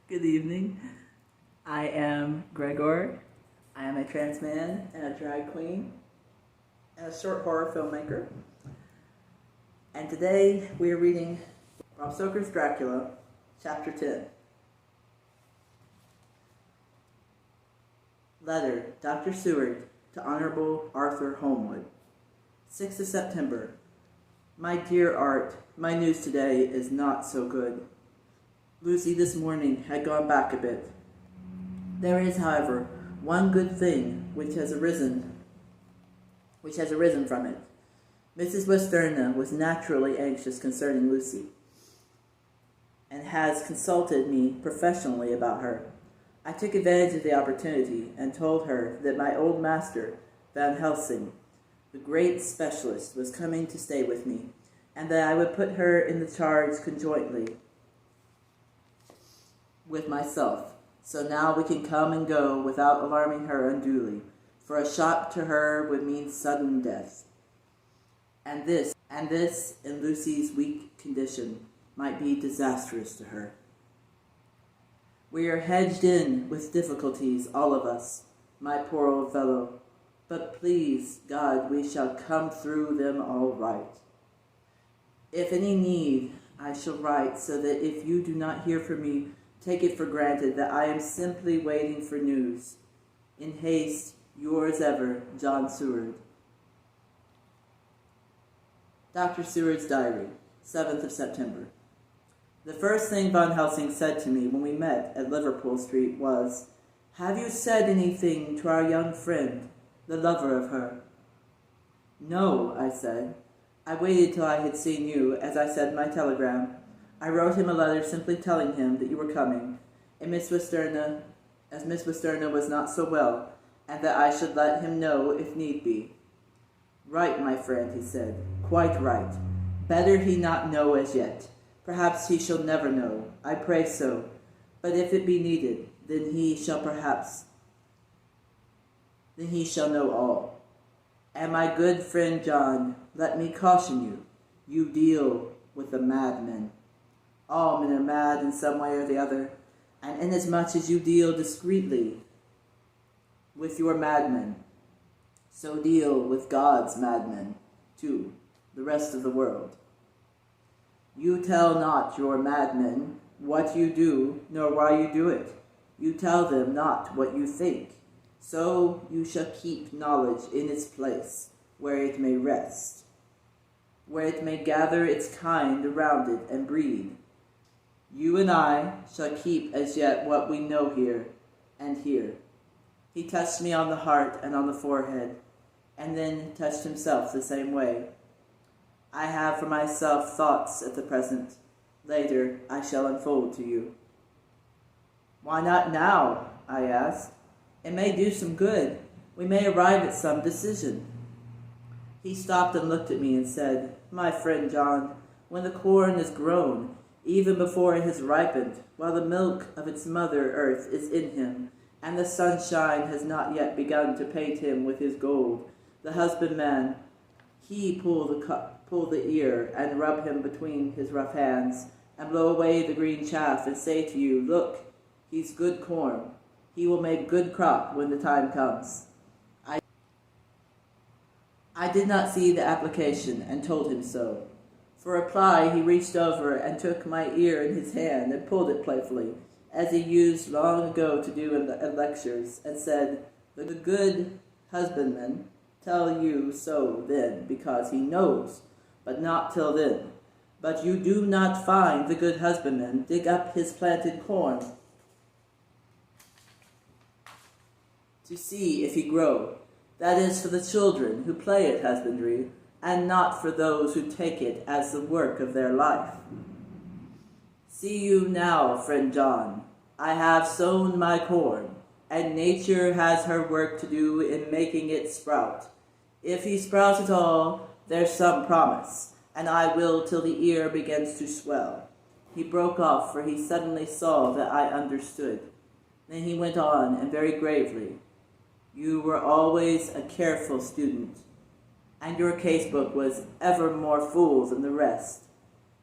Good evening. I am Gregor. I am a trans man and a drag queen and a short horror filmmaker. And today we are reading Bram Stoker'sDracula, Chapter 10. Letter, Dr. Seward to Honorable Arthur Holmwood. 6th of September. My dear Art, my news today is not so good. Lucy this morning had gone back a bit. There is, however, one good thing which has arisen from it. Mrs. Westerna was naturally anxious concerning Lucy, and has consulted me professionally about her. I took advantage of the opportunity and told her that my old master, Van Helsing, the great specialist, was coming to stay with me, and that I would put her in the charge conjointly with myself. So now we can come and go without alarming her unduly, for a shock to her would mean sudden death. And this, in Lucy's weak condition, might be disastrous to her. We are hedged in with difficulties, all of us, my poor old fellow, but please God, we shall come through them all right. If any need, I shall write, so that if you do not hear from me, take it for granted that I am simply waiting for news. In haste, yours ever, John Seward. Dr. Seward's Diary, 7th of September. The first thing Van Helsing said to me when we met at Liverpool Street was, "Have you said anything to our young friend, the lover of her?" "No," I said. "I waited till I had seen you, as I said in my telegram. I wrote him a letter simply telling him that you were coming, and Miss Westerna was not so well, and that I should let him know if need be." "Right, my friend," he said. "Quite right. Better he not know as yet. Perhaps he shall never know. I pray so. But if it be needed, then he shall know all. And my good friend John, let me caution you, you deal with a madman. All men are mad in some way or the other, and inasmuch as you deal discreetly with your madmen, so deal with God's madmen, too, the rest of the world. You tell not your madmen what you do, nor why you do it. You tell them not what you think. So you shall keep knowledge in its place, where it may rest, where it may gather its kind around it and breed. You and I shall keep as yet what we know here and here." He touched me on the heart and on the forehead, and then touched himself the same way. I have for myself thoughts at the present. Later I shall unfold to you. "Why not now?" I asked. "It may do some good. We may arrive at some decision." He stopped and looked at me and said, "My friend John, when the corn is grown, even before it has ripened, while the milk of its mother earth is in him, and the sunshine has not yet begun to paint him with his gold, the husbandman, he pull the ear and rub him between his rough hands, and blow away the green chaff, and say to you, 'Look, he's good corn. He will make good crop when the time comes.'" I did not see the application, and told him so. For reply, he reached over and took my ear in his hand and pulled it playfully, as he used long ago to do in lectures, and said, "The good husbandman tell you so then, because he knows, but not till then. But you do not find the good husbandman dig up his planted corn to see if he grow. That is for the children who play at husbandry, and not for those who take it as the work of their life. See you now, friend John, I have sown my corn, and nature has her work to do in making it sprout. If he sprouts at all, there's some promise, and I will till the ear begins to swell." He broke off, for he suddenly saw that I understood. Then he went on, and very gravely, "You were always a careful student, and your casebook was ever more full than the rest.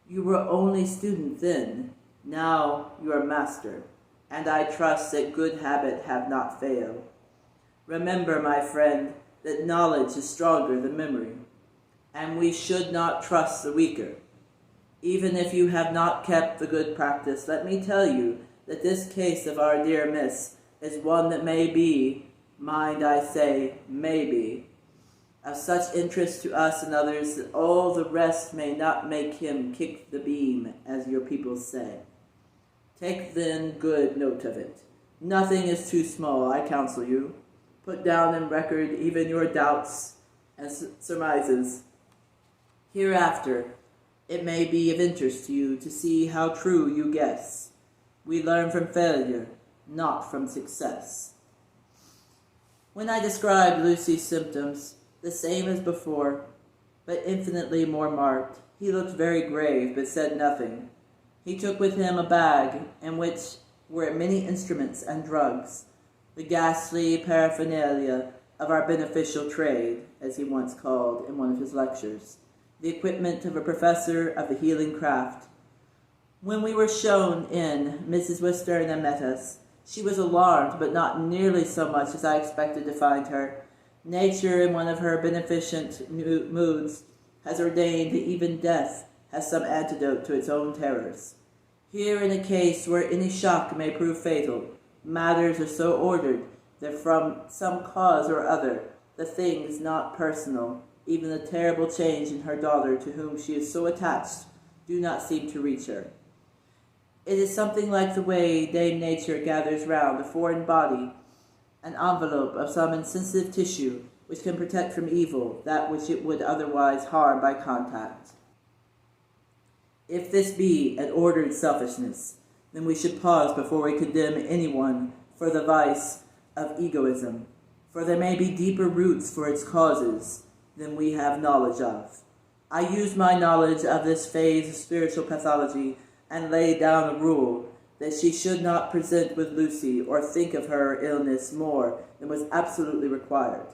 You were only student then, now you are master. and I trust that good habit have not failed. Remember, my friend, that knowledge is stronger than memory, and we should not trust the weaker. Even if you have not kept the good practice, let me tell you that this case of our dear miss is one that may be, mind I say, may be, of such interest to us and others that all the rest may not make him kick the beam, as your people say. Take then good note of it. Nothing is too small, I counsel you. Put down in record even your doubts and surmises. Hereafter, it may be of interest to you to see how true you guess. We learn from failure, not from success. When I described Lucy's symptoms, the same as before, but infinitely more marked, he looked very grave, but said nothing. He took with him a bag in which were many instruments and drugs, the ghastly paraphernalia of our beneficial trade, as he once called in one of his lectures, the equipment of a professor of the healing craft. When we were shown in, Mrs. Western met us. She was alarmed, but not nearly so much as I expected to find her. Nature, in one of her beneficent moods, has ordained that even death has some antidote to its own terrors. Here, in a case where any shock may prove fatal, matters are so ordered that from some cause or other, the thing is not personal. Even the terrible change in her daughter, to whom she is so attached, do not seem to reach her. It is something like the way Dame Nature gathers round a foreign body an envelope of some insensitive tissue which can protect from evil that which it would otherwise harm by contact. If this be an ordered selfishness, then we should pause before we condemn anyone for the vice of egoism, for there may be deeper roots for its causes than we have knowledge of. I use my knowledge of this phase of spiritual pathology and lay down a rule that she should not present with Lucy or think of her illness more than was absolutely required.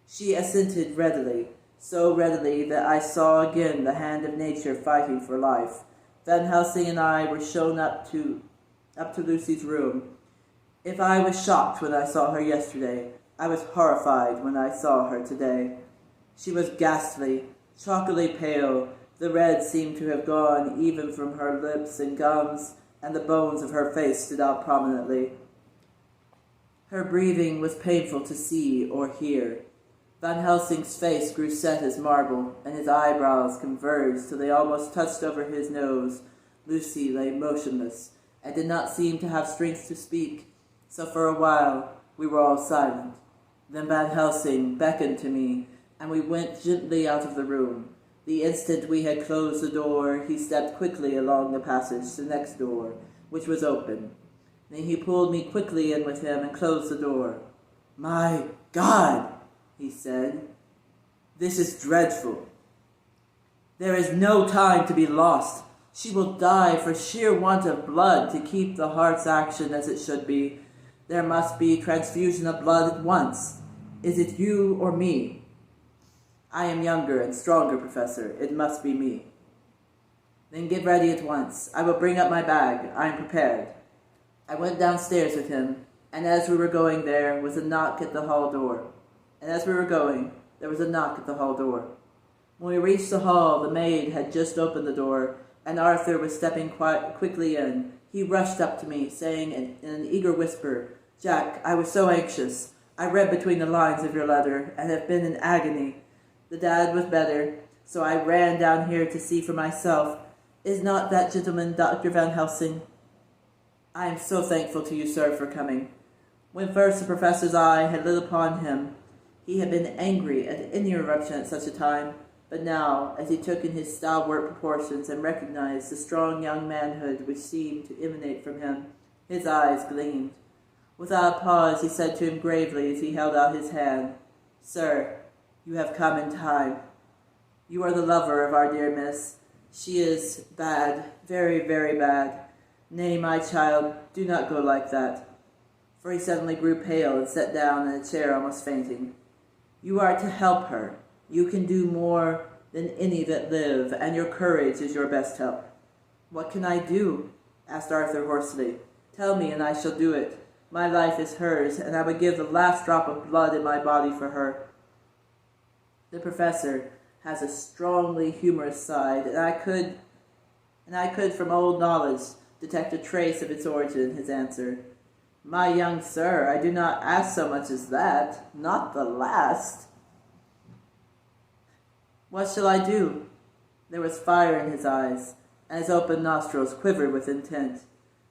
She assented readily, so readily that I saw again the hand of nature fighting for life. Van Helsing and I were shown up to Lucy's room. If I was shocked when I saw her yesterday, I was horrified when I saw her today. She was ghastly, chalkily pale. The red seemed to have gone even from her lips and gums, and the bones of her face stood out prominently. Her breathing was painful to see or hear. Van Helsing's face grew set as marble, and his eyebrows converged till they almost touched over his nose. Lucy lay motionless, and did not seem to have strength to speak, so for a while we were all silent. Then Van Helsing beckoned to me, and we went gently out of the room. The instant we had closed the door, he stepped quickly along the passage to the next door, which was open. Then he pulled me quickly in with him and closed the door. "My God," he said, "this is dreadful. There is no time to be lost. She will die for sheer want of blood to keep the heart's action as it should be. There must be transfusion of blood at once. Is it you or me?" "I am younger and stronger, Professor. It must be me." "Then get ready at once. I will bring up my bag. I am prepared." I went downstairs with him, and as we were going there was a knock at the hall door. When we reached the hall, the maid had just opened the door, and Arthur was stepping quickly in. He rushed up to me, saying in an eager whisper, "Jack, I was so anxious. I read between the lines of your letter, and have been in agony. The dad was better, so I ran down here to see for myself. Is not that gentleman Dr. Van Helsing?" "I am so thankful to you, sir, for coming." When first the professor's eye had lit upon him, he had been angry at any eruption at such a time, but now, as he took in his stalwart proportions and recognized the strong young manhood which seemed to emanate from him, his eyes gleamed. Without a pause, he said to him gravely as he held out his hand, "Sir, you have come in time. You are the lover of our dear miss. She is bad, very, very bad. Nay, my child, do not go like that." For he suddenly grew pale and sat down in a chair almost fainting. "You are to help her. You can do more than any that live, and your courage is your best help." "What can I do?" asked Arthur hoarsely. Tell me, and I shall do it. My life is hers, and I would give the last drop of blood in my body for her." The professor has a strongly humorous side, and I could, from old knowledge, detect a trace of its origin in his answer. "My young sir, I do not ask so much as that, not the last." "What shall I do?" There was fire in his eyes, and his open nostrils quivered with intent.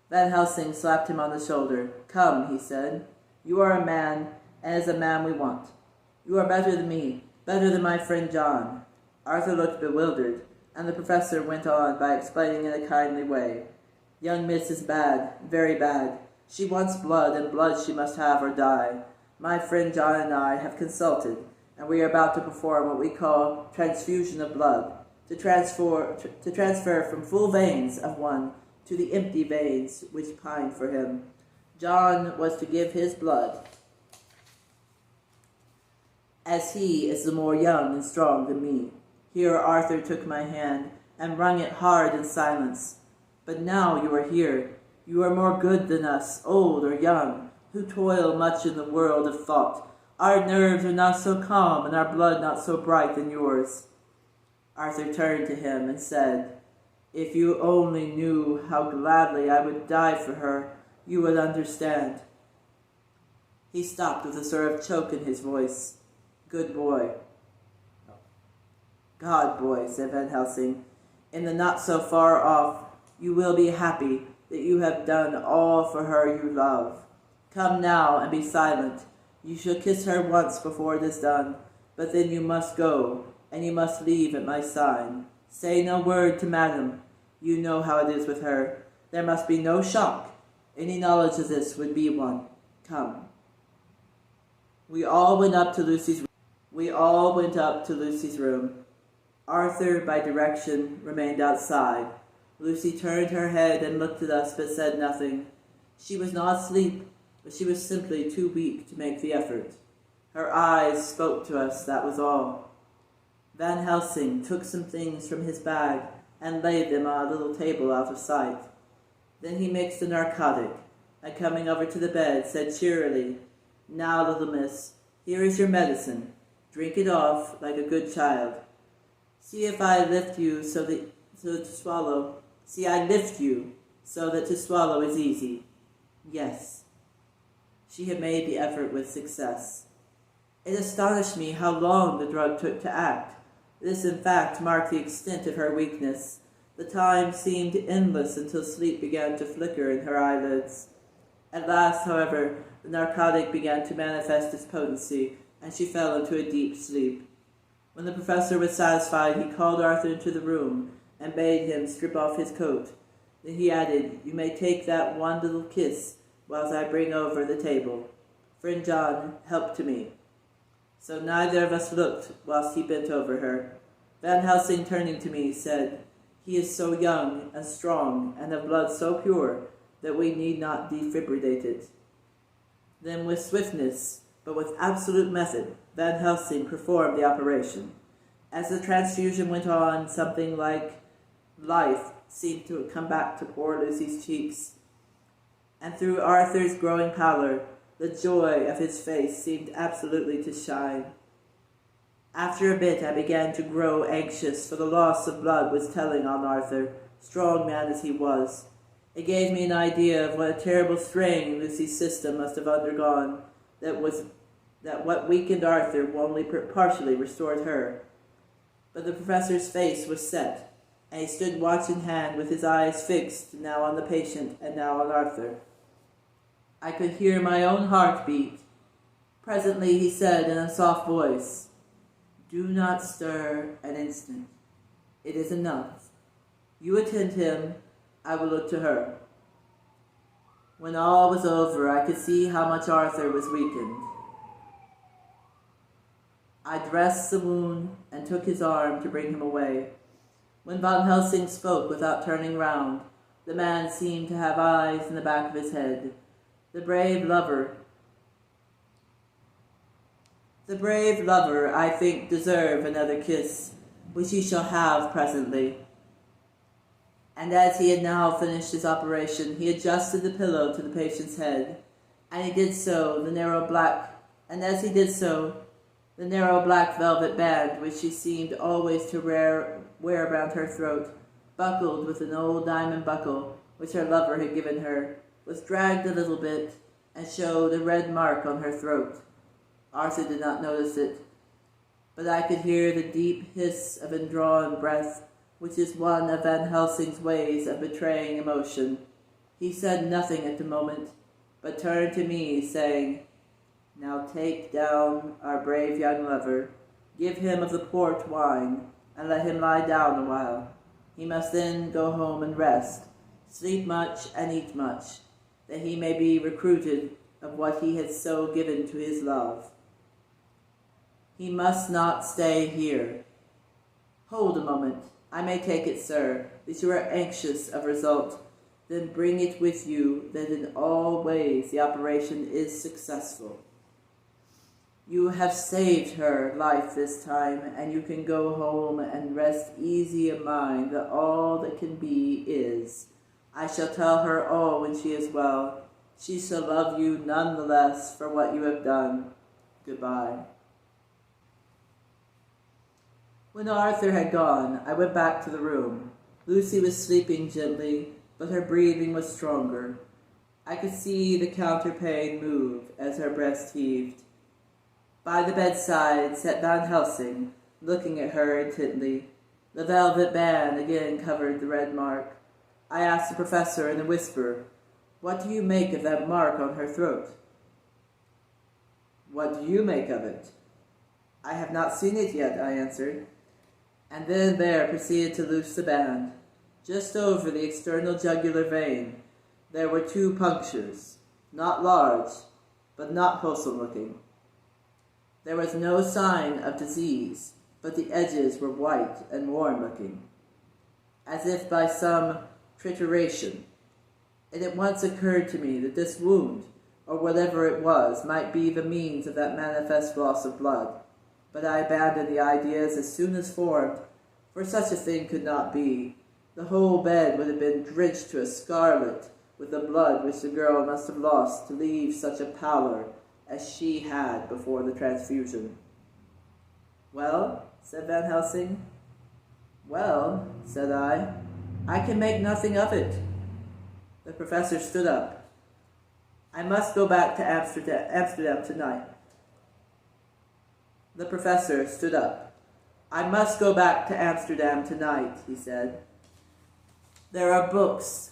Van Helsing slapped him on the shoulder. "Come," he said. "You are a man, and as a man we want. You are better than me, better than my friend John." Arthur looked bewildered, and the professor went on by explaining in a kindly way. "Young Miss is bad, very bad. She wants blood, and blood she must have or die. My friend John and I have consulted, and we are about to perform what we call transfusion of blood, to transfer from full veins of one to the empty veins which pine for him. John was to give his blood, as he is the more young and strong than me." Here Arthur took my hand and wrung it hard in silence. "But now you are here. You are more good than us, old or young, who toil much in the world of thought. Our nerves are not so calm, and our blood not so bright than yours." Arthur turned to him and said, "If you only knew how gladly I would die for her, you would understand." He stopped with a sort of choke in his voice. "Good boy." "God, boy," said Van Helsing, "in the not so far off, you will be happy that you have done all for her you love. Come now and be silent. You shall kiss her once before it is done, but then you must go, and you must leave at my sign. Say no word to madam. You know how it is with her. There must be no shock. Any knowledge of this would be one. Come." We all went up to Lucy's room. Arthur, by direction, remained outside. Lucy turned her head and looked at us, but said nothing. She was not asleep, but she was simply too weak to make the effort. Her eyes spoke to us, that was all. Van Helsing took some things from his bag and laid them on a little table out of sight. Then he mixed a narcotic, and coming over to the bed, said cheerily, "Now, little miss, here is your medicine. Drink it off like a good child. See if I lift you so that to swallow. See, I lift you so that to swallow is easy." Yes. She had made the effort with success. It astonished me how long the drug took to act. This, in fact, marked the extent of her weakness. The time seemed endless until sleep began to flicker in her eyelids. At last, however, the narcotic began to manifest its potency, and she fell into a deep sleep. When the professor was satisfied, he called Arthur into the room and bade him strip off his coat. Then he added, "You may take that one little kiss whilst I bring over the table. Friend John, help to me." So neither of us looked whilst he bent over her. Van Helsing, turning to me, said, "He is so young and strong, and of blood so pure, that we need not defibrillate it." Then with swiftness, but with absolute method, Van Helsing performed the operation. As the transfusion went on, something like life seemed to come back to poor Lucy's cheeks, and through Arthur's growing pallor, the joy of his face seemed absolutely to shine. After a bit I began to grow anxious, for the loss of blood was telling on Arthur, strong man as he was. It gave me an idea of what a terrible strain Lucy's system must have undergone, that what weakened Arthur only partially restored her. But the professor's face was set, and he stood watch in hand with his eyes fixed now on the patient and now on Arthur. I could hear my own heart beat. Presently he said in a soft voice, "Do not stir an instant. It is enough. You attend him, I will look to her." When all was over, I could see how much Arthur was weakened. I dressed the wound and took his arm to bring him away. When Van Helsing spoke without turning round, the man seemed to have eyes in the back of his head. The brave lover, I think, deserve another kiss, which he shall have presently. And as he had now finished his operation, he adjusted the pillow to the patient's head, and he did so, as he did so, the narrow black velvet band, which she seemed always to wear around her throat, buckled with an old diamond buckle which her lover had given her, was dragged a little bit, and showed a red mark on her throat. Arthur did not notice it, but I could hear the deep hiss of indrawn breath, which is one of Van Helsing's ways of betraying emotion. He said nothing at the moment, but turned to me, saying, "Now take down our brave young lover, give him of the port wine, and let him lie down a while. He must then go home and rest, sleep much and eat much, that he may be recruited of what he has so given to his love. He must not stay here. Hold a moment. I may take it, sir, that you are anxious of result. Then bring it with you that in all ways the operation is successful. You have saved her life this time, and you can go home and rest easy of mind that all that can be is. I shall tell her all when she is well. She shall love you none the less for what you have done. Goodbye." When Arthur had gone, I went back to the room. Lucy was sleeping gently, but her breathing was stronger. I could see the counterpane move as her breast heaved. By the bedside sat Van Helsing, looking at her intently. The velvet band again covered the red mark. I asked the professor in a whisper, "What do you make of that mark on her throat?" "What do you make of it?" "I have not seen it yet," I answered, and then there proceeded to loose the band. Just over the external jugular vein there were 2 punctures, not large, but not wholesome-looking. There was no sign of disease, but the edges were white and worn-looking, as if by some trituration. It at once occurred to me that this wound, or whatever it was, might be the means of that manifest loss of blood, but I abandoned the ideas as soon as formed, for such a thing could not be. The whole bed would have been drenched to a scarlet with the blood which the girl must have lost to leave such a pallor as she had before the transfusion. "Well?" said Van Helsing. "Well," said I can make nothing of it." The professor stood up. "I must go back to Amsterdam tonight." The professor stood up. "I must go back to Amsterdam tonight," he said. "There are books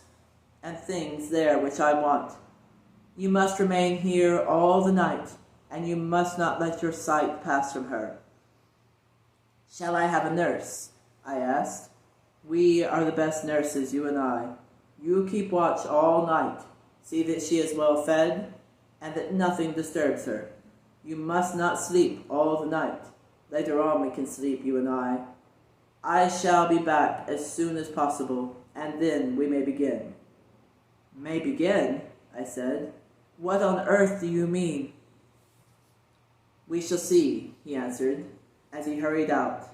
and things there which I want. You must remain here all the night, and you must not let your sight pass from her." "Shall I have a nurse?" I asked. "We are the best nurses, you and I. You keep watch all night. See that she is well fed, and that nothing disturbs her. You must not sleep all the night. Later on we can sleep, you and I. I shall be back as soon as possible, and then we may begin." "May begin?" I said. "What on earth do you mean?" "We shall see," he answered, as he hurried out.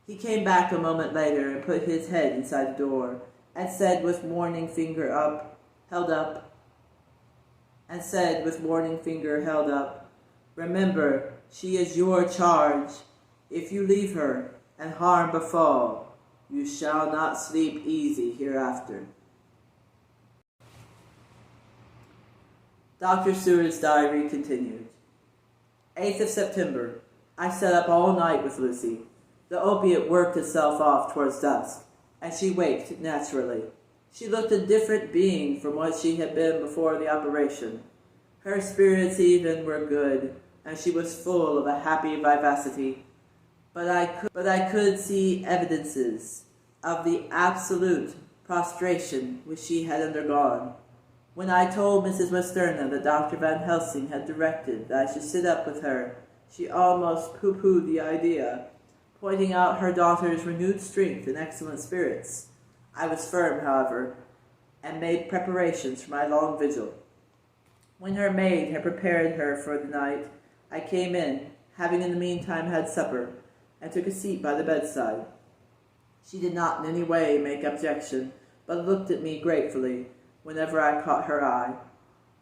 He came back a moment later and put his head inside the door, and said with warning finger held up, "Remember, she is your charge. If you leave her, and harm befall, you shall not sleep easy hereafter." Dr. Seward's diary continued. 8th of September. I sat up all night with Lucy. The opiate worked itself off towards dusk, and she waked naturally. She looked a different being from what she had been before the operation. Her spirits even were good, and she was full of a happy vivacity. But I could see evidences of the absolute prostration which she had undergone. When I told Mrs. Westerna that Dr. Van Helsing had directed that I should sit up with her, she almost pooh-poohed the idea, pointing out her daughter's renewed strength and excellent spirits. I was firm, however, and made preparations for my long vigil. When her maid had prepared her for the night, I came in, having in the meantime had supper, and took a seat by the bedside. She did not in any way make objection, but looked at me gratefully whenever I caught her eye.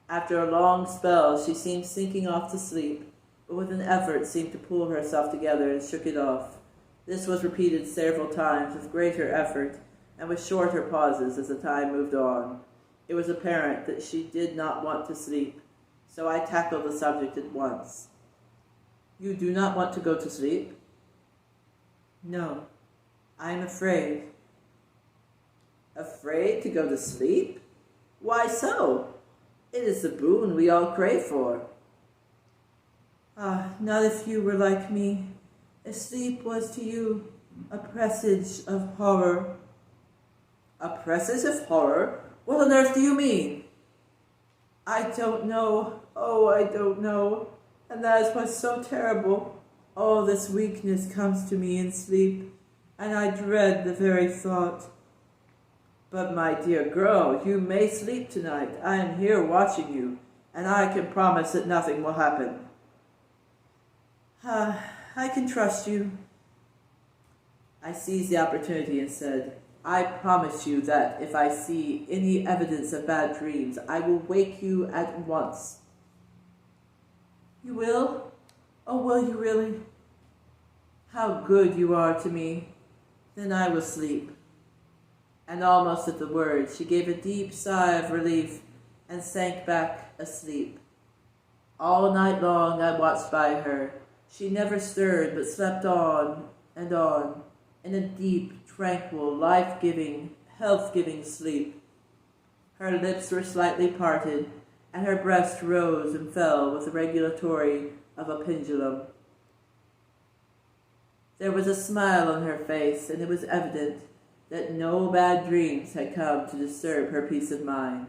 After a long spell, she seemed sinking off to sleep, but with an effort seemed to pull herself together and shook it off. This was repeated several times with greater effort and with shorter pauses as the time moved on. It was apparent that she did not want to sleep, so I tackled the subject at once. "You do not want to go to sleep?" "No, I am afraid." "Afraid to go to sleep? Why so? It is the boon we all crave for." "Ah, not if you were like me. If sleep was to you a presage of horror." "A presage of horror? What on earth do you mean?" "I don't know. Oh, I don't know. And that is what's so terrible. All this weakness comes to me in sleep, and I dread the very thought." "But my dear girl, you may sleep tonight. I am here watching you, and I can promise that nothing will happen." "I can trust you." I seized the opportunity and said, "I promise you that if I see any evidence of bad dreams, I will wake you at once." "You will? Oh, will you really? How good you are to me. Then I will sleep." And almost at the word, she gave a deep sigh of relief and sank back asleep. All night long I watched by her. She never stirred, but slept on, in a deep, tranquil, life-giving, health-giving sleep. Her lips were slightly parted, and her breast rose and fell with the regulatory of a pendulum. There was a smile on her face, and it was evident that no bad dreams had come to disturb her peace of mind.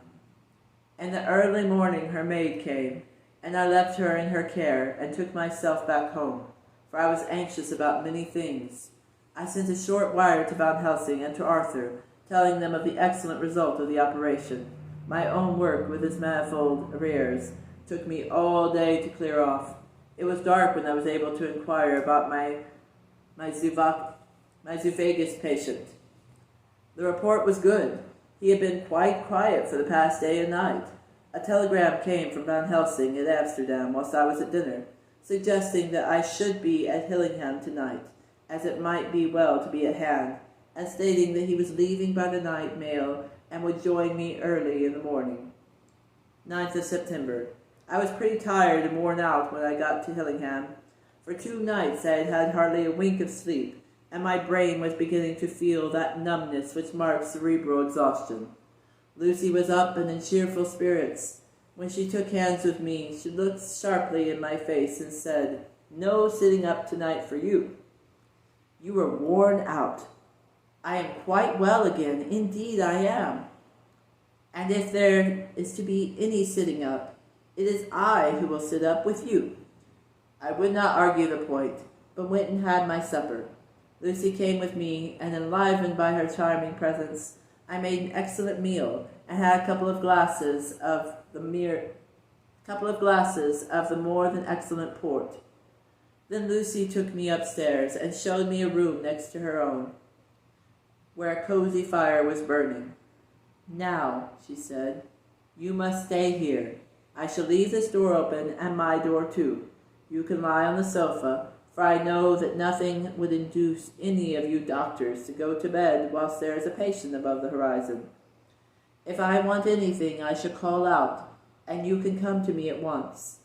In the early morning her maid came, and I left her in her care and took myself back home, for I was anxious about many things. I sent a short wire to Van Helsing and to Arthur, telling them of the excellent result of the operation. My own work, with its manifold arrears, took me all day to clear off. It was dark when I was able to inquire about my zoophagous patient. The report was good. He had been quite quiet for the past day and night. A telegram came from Van Helsing at Amsterdam whilst I was at dinner, suggesting that I should be at Hillingham tonight, as it might be well to be at hand, and stating that he was leaving by the night mail and would join me early in the morning. 9th of September. I was pretty tired and worn out when I got to Hillingham. For 2 nights I had had hardly a wink of sleep, and my brain was beginning to feel that numbness which marks cerebral exhaustion. Lucy was up and in cheerful spirits. When she took hands with me, she looked sharply in my face and said, "No sitting up tonight for you. You are worn out." "I am quite well again. Indeed I am. And if there is to be any sitting up, it is I who will sit up with you." I would not argue the point, but went and had my supper. Lucy came with me, and enlivened by her charming presence, I made an excellent meal and had a couple of glasses of the more than excellent port. Then Lucy took me upstairs and showed me a room next to her own, where a cozy fire was burning. "Now," she said, "you must stay here. I shall leave this door open and my door too. You can lie on the sofa, for I know that nothing would induce any of you doctors to go to bed whilst there is a patient above the horizon. If I want anything, I shall call out, and you can come to me at once."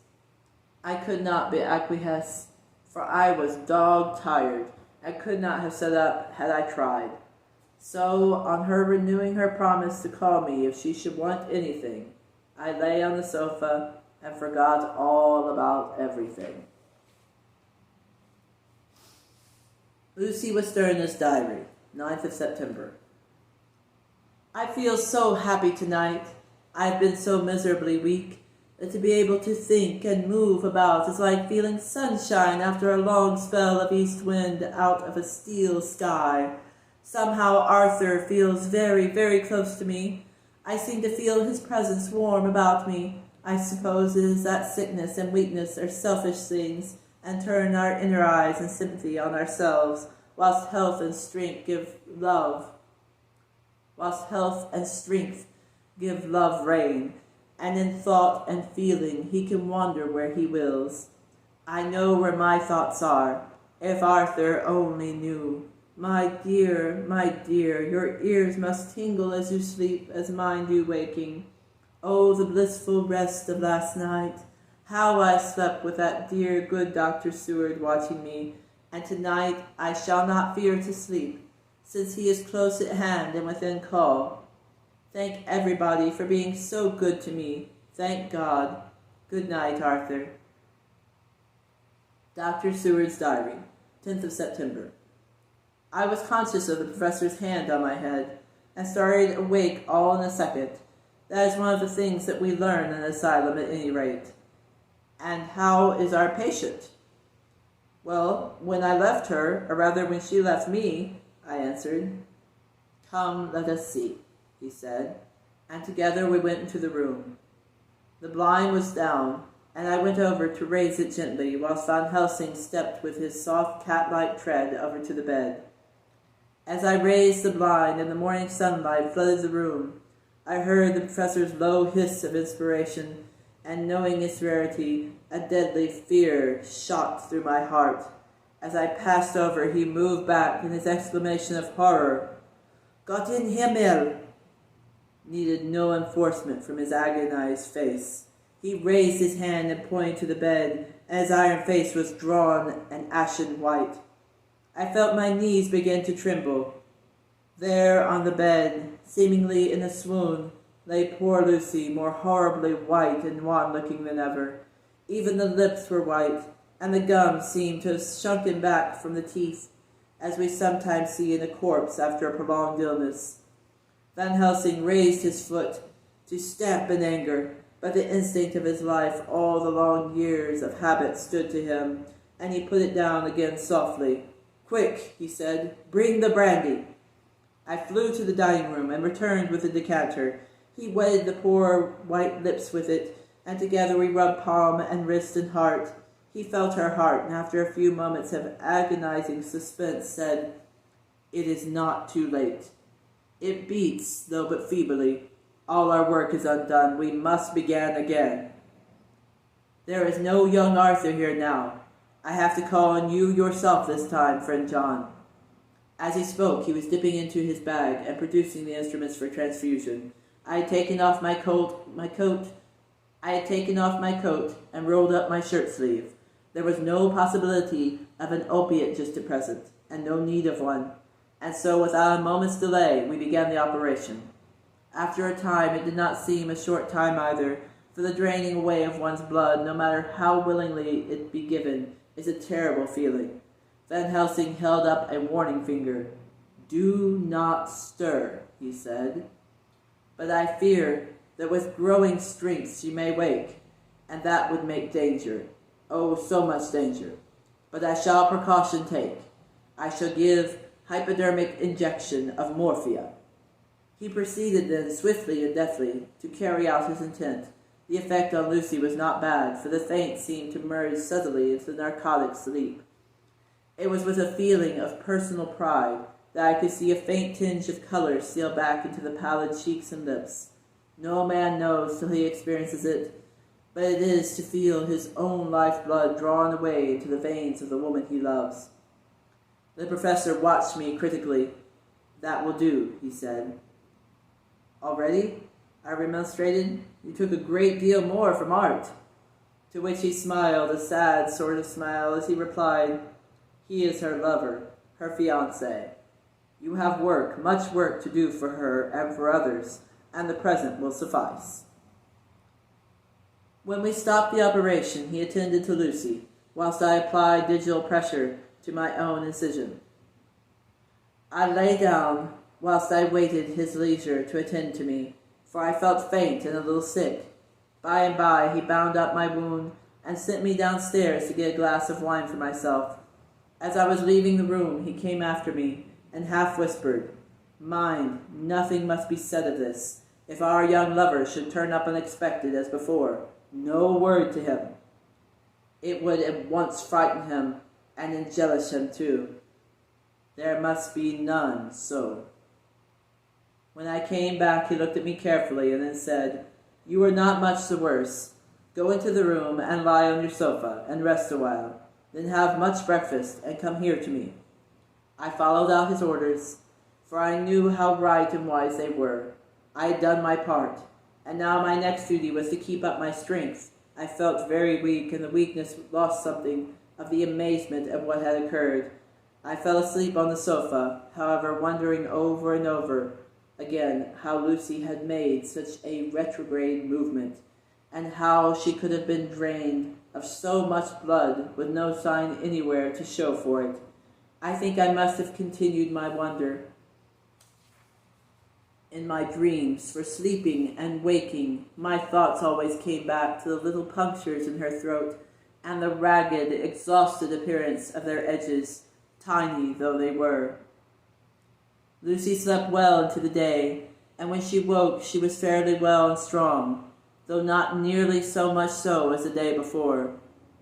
I could not but acquiesce, for I was dog-tired, and could not have sat up had I tried. So, on her renewing her promise to call me if she should want anything, I lay on the sofa and forgot all about everything. Lucy Westenra's diary, 9th of September. I feel so happy tonight. I have been so miserably weak that to be able to think and move about is like feeling sunshine after a long spell of east wind out of a steel sky. Somehow Arthur feels very, very close to me. I seem to feel his presence warm about me. I suppose it is that sickness and weakness are selfish things, and turn our inner eyes and sympathy on ourselves, whilst health and strength give love. whilst health and strength give love reign, and in thought and feeling he can wander where he wills. I know where my thoughts are, if Arthur only knew. My dear, your ears must tingle as you sleep, as mine do waking. Oh, the blissful rest of last night! How I slept with that dear good Dr. Seward watching me, and tonight I shall not fear to sleep, since he is close at hand and within call. Thank everybody for being so good to me. Thank God. Good night, Arthur. Dr. Seward's Diary, 10th of September. I was conscious of the professor's hand on my head, and started awake all in a second. That is one of the things that we learn in an asylum at any rate. And how is our patient? Well, when I left her, or rather when she left me, I answered. Come, let us see, he said, and together we went into the room. The blind was down, and I went over to raise it gently, whilst Van Helsing stepped with his soft cat-like tread over to the bed. As I raised the blind and the morning sunlight flooded the room, I heard the professor's low hiss of inspiration, and knowing its rarity, a deadly fear shot through my heart. As I passed over, he moved back, and his exclamation of horror, Gott in Himmel, needed no enforcement from his agonized face. He raised his hand and pointed to the bed, and his iron face was drawn and ashen white. I felt my knees begin to tremble. There on the bed, seemingly in a swoon, lay poor Lucy, more horribly white and wan-looking than ever. Even the lips were white, and the gums seemed to have shrunken back from the teeth, as we sometimes see in a corpse after a prolonged illness. Van Helsing raised his foot to stamp in anger, but the instinct of his life, all the long years of habit, stood to him, and he put it down again softly. Quick, he said, bring the brandy. I flew to the dining room and returned with the decanter. He wetted the poor white lips with it, and together we rubbed palm and wrist and heart. He felt her heart, and after a few moments of agonizing suspense said, It is not too late. It beats, though but feebly. All our work is undone. We must begin again. There is no young Arthur here now. I have to call on you yourself this time, friend John. As he spoke, he was dipping into his bag and producing the instruments for transfusion. I had taken off my coat and rolled up my shirt sleeve. There was no possibility of an opiate just at present, and no need of one, and so without a moment's delay we began the operation. After a time, it did not seem a short time either, for the draining away of one's blood, no matter how willingly it be given, is a terrible feeling. Van Helsing held up a warning finger. Do not stir, he said. But I fear that with growing strength she may wake, and that would make danger. Oh, so much danger. But I shall precaution take. I shall give hypodermic injection of morphia. He proceeded then swiftly and deftly to carry out his intent. The effect on Lucy was not bad, for the faint seemed to merge subtly into the narcotic sleep. It was with a feeling of personal pride that I could see a faint tinge of color steal back into the pallid cheeks and lips. No man knows till he experiences it, but it is to feel his own lifeblood drawn away into the veins of the woman he loves. The professor watched me critically. That will do, he said. Already? I remonstrated. You took a great deal more from art. To which he smiled, a sad sort of smile, as he replied, He is her lover, her fiancé. You have work, much work to do for her and for others, and the present will suffice. When we stopped the operation, he attended to Lucy, whilst I applied digital pressure to my own incision. I lay down whilst I waited his leisure to attend to me, for I felt faint and a little sick. By and by he bound up my wound and sent me downstairs to get a glass of wine for myself. As I was leaving the room, he came after me and half whispered, Mind, nothing must be said of this. If our young lover should turn up unexpected as before, no word to him. It would at once frighten him and embellish him too. There must be none so. When I came back, he looked at me carefully and then said, "You are not much the worse. Go into the room and lie on your sofa and rest a while. Then have much breakfast and come here to me." I followed out his orders, for I knew how right and wise they were. I had done my part, and now my next duty was to keep up my strength. I felt very weak, and the weakness lost something of the amazement at what had occurred. I fell asleep on the sofa, however, wondering over and over again how Lucy had made such a retrograde movement, and how she could have been drained of so much blood with no sign anywhere to show for it. I think I must have continued my wonder in my dreams, for sleeping and waking, my thoughts always came back to the little punctures in her throat and the ragged, exhausted appearance of their edges, tiny though they were. Lucy slept well into the day, and when she woke she was fairly well and strong, though not nearly so much so as the day before.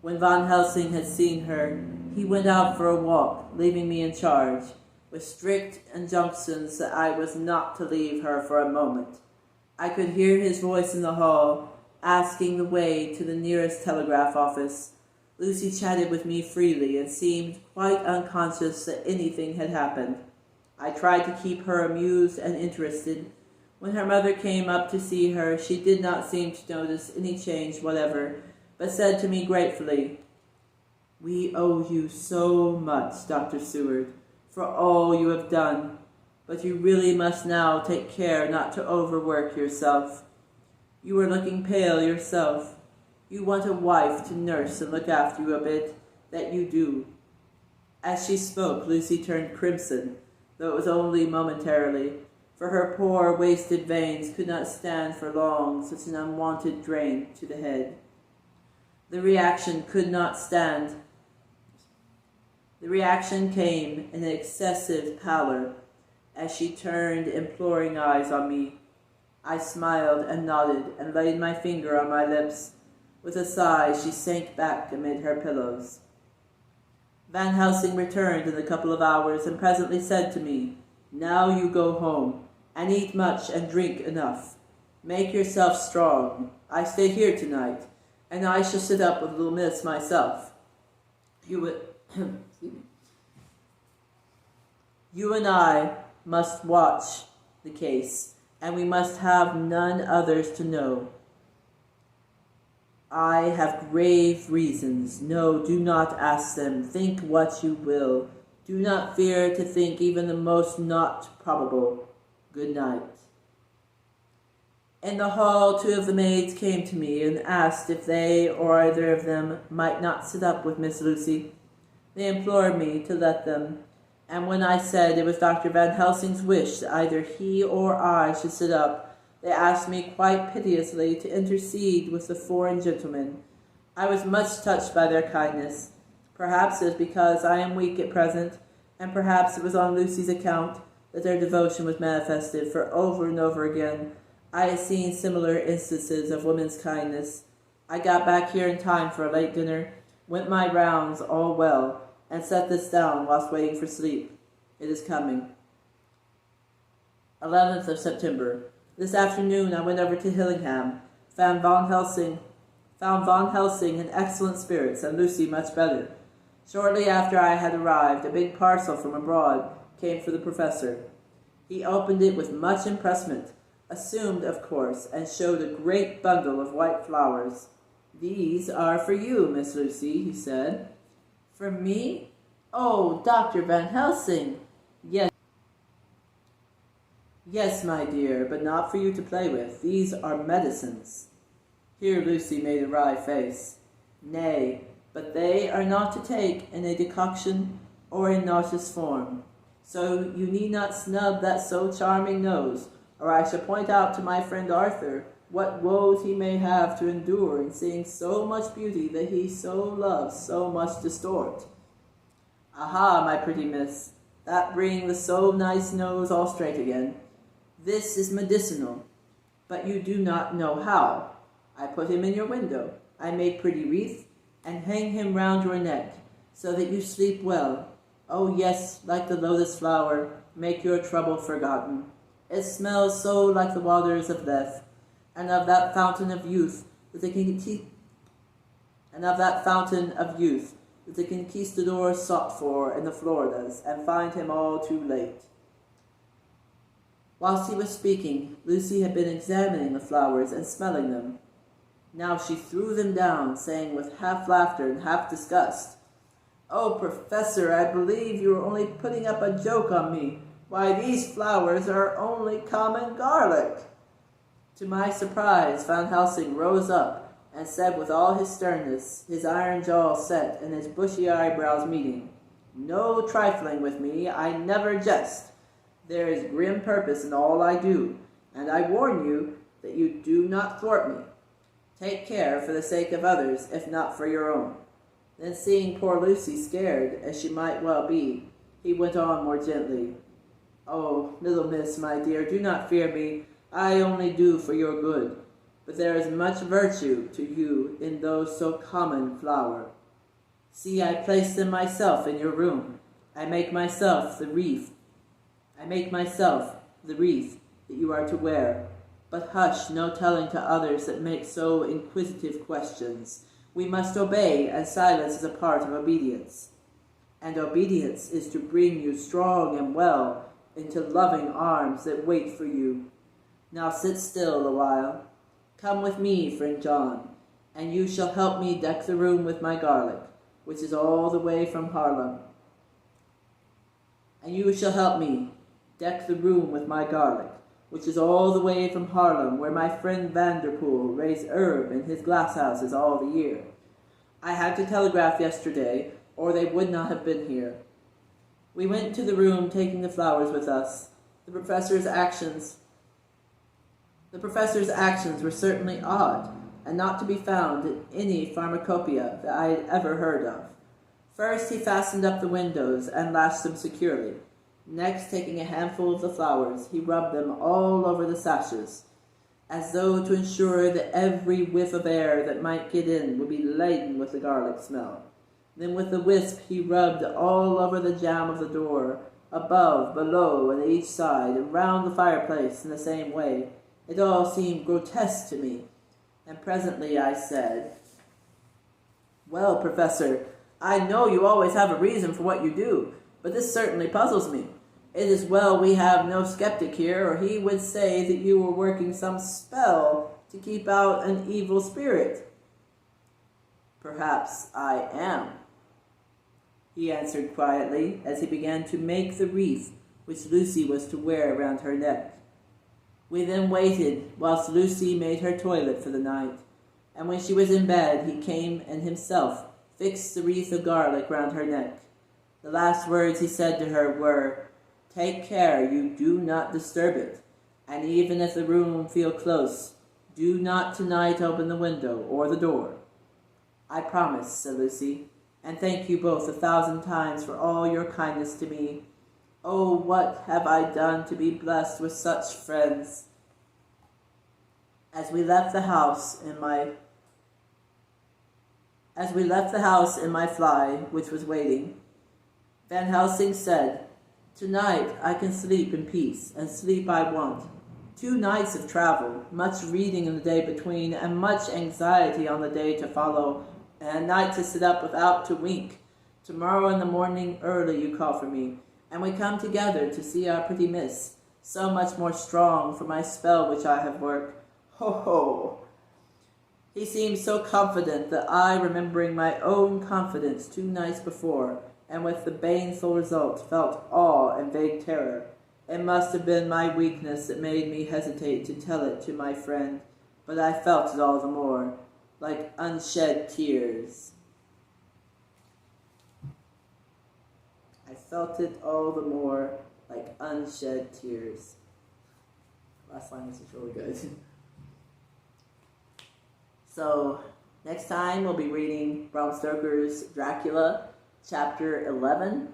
When Van Helsing had seen her, he went out for a walk, leaving me in charge, with strict injunctions that I was not to leave her for a moment. I could hear his voice in the hall, asking the way to the nearest telegraph office. Lucy chatted with me freely and seemed quite unconscious that anything had happened. I tried to keep her amused and interested. When her mother came up to see her, she did not seem to notice any change whatever, but said to me gratefully, "We owe you so much, Dr. Seward, for all you have done, but you really must now take care not to overwork yourself. You are looking pale yourself. You want a wife to nurse and look after you a bit, that you do." As she spoke, Lucy turned crimson, though it was only momentarily, for her poor wasted veins could not stand for long such an unwanted drain to the head. The reaction came in an excessive pallor as she turned imploring eyes on me. I smiled and nodded and laid my finger on my lips. With a sigh, she sank back amid her pillows. Van Helsing returned in a couple of hours and presently said to me, "Now you go home, and eat much and drink enough. Make yourself strong. I stay here tonight, and I shall sit up with little miss myself. You and I must watch the case, and we must have none others to know. I have grave reasons. No, do not ask them. Think what you will. Do not fear to think even the most not probable. Good night." In the hall, 2 of the maids came to me and asked if they or either of them might not sit up with Miss Lucy. They implored me to let them, and when I said it was Dr. Van Helsing's wish that either he or I should sit up, they asked me quite piteously to intercede with the foreign gentlemen. I was much touched by their kindness. Perhaps it was because I am weak at present, and perhaps it was on Lucy's account that their devotion was manifested, for over and over again I had seen similar instances of women's kindness. I got back here in time for a late dinner, went my rounds all well, and set this down whilst waiting for sleep. It is coming. 11th of September. This afternoon I went over to Hillingham, found Van Helsing in excellent spirits, and Lucy much better. Shortly after I had arrived, a big parcel from abroad came for the professor. He opened it with much impressment, assumed, of course, and showed a great bundle of white flowers. "These are for you, Miss Lucy," he said. "For me? Oh, Dr. Van Helsing!" Yes, my dear, but not for you to play with. These are medicines." Here Lucy made a wry face. "Nay, but they are not to take in a decoction or in nauseous form. So you need not snub that so charming nose, or I shall point out to my friend Arthur what woes he may have to endure in seeing so much beauty that he so loves so much distort. Aha, my pretty miss, that bring the so nice nose all straight again. This is medicinal, but you do not know how. I put him in your window. I make pretty wreath, and hang him round your neck, so that you sleep well. Oh yes, like the lotus flower, make your trouble forgotten. It smells so like the waters of death, and of that fountain of youth that the conquistadors sought for in the Floridas, and find him all too late. Whilst he was speaking, Lucy had been examining the flowers and smelling them. Now she threw them down, saying with half laughter and half disgust, "Oh, Professor, I believe you are only putting up a joke on me. Why, these flowers are only common garlic." To my surprise, Van Helsing rose up and said with all his sternness, his iron jaw set and his bushy eyebrows meeting, "No trifling with me, I never jest. There is grim purpose in all I do, and I warn you that you do not thwart me. Take care for the sake of others, if not for your own." Then seeing poor Lucy scared, as she might well be, he went on more gently, "Oh, little miss, my dear, do not fear me. I only do for your good. But there is much virtue to you in those so common flower. See, I place them myself in your room. I make myself the wreath that you are to wear. But hush, no telling to others that make so inquisitive questions. We must obey, and silence is a part of obedience. And obedience is to bring you strong and well into loving arms that wait for you. Now sit still a while. Come with me, friend John, and you shall help me deck the room with my garlic, which is all the way from Haarlem. And you shall help me deck the room with my garlic, which is all the way from Haarlem, where my friend Vanderpool raised herb in his glasshouses all the year. I had to telegraph yesterday, or they would not have been here." We went to the room, taking the flowers with us. The professor's actions were certainly odd, and not to be found in any pharmacopoeia that I had ever heard of. First he fastened up the windows and lashed them securely. Next, taking a handful of the flowers, he rubbed them all over the sashes, as though to ensure that every whiff of air that might get in would be laden with the garlic smell. Then with the wisp he rubbed all over the jamb of the door, above, below, and at each side, and round the fireplace in the same way. It all seemed grotesque to me, and presently I said, "Well, Professor, I know you always have a reason for what you do, but this certainly puzzles me. It is well we have no skeptic here, or he would say that you were working some spell to keep out an evil spirit." "Perhaps I am," he answered quietly, as he began to make the wreath which Lucy was to wear round her neck. We then waited whilst Lucy made her toilet for the night, and when she was in bed he came and himself fixed the wreath of garlic round her neck. The last words he said to her were, "Take care you do not disturb it, and even if the room feel close, do not tonight open the window or the door." "I promise," said Lucy, "and thank you both 1,000 times for all your kindness to me. Oh, what have I done to be blessed with such friends?" As we left the house in my fly, which was waiting, Van Helsing said, "Tonight I can sleep in peace, and sleep I want. 2 nights of travel, much reading in the day between, and much anxiety on the day to follow, and a night to sit up without to wink. Tomorrow in the morning early you call for me, and we come together to see our pretty miss, so much more strong for my spell which I have worked. Ho, ho!" He seemed so confident that I, remembering my own confidence 2 nights before, and with the baneful result, felt awe and vague terror. It must have been my weakness that made me hesitate to tell it to my friend, but I felt it all the more, like unshed tears. I felt it all the more like unshed tears. Last line is really good. So, next time we'll be reading Bram Stoker's Dracula, Chapter 11.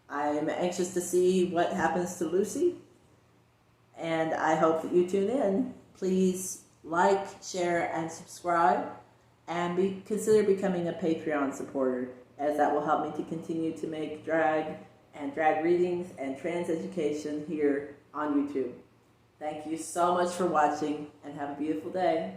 I'm anxious to see what happens to Lucy, and I hope that you tune in. Please like, share, and subscribe, and consider becoming a Patreon supporter, as that will help me to continue to make drag readings and trans education here on YouTube. Thank you so much for watching, and have a beautiful day.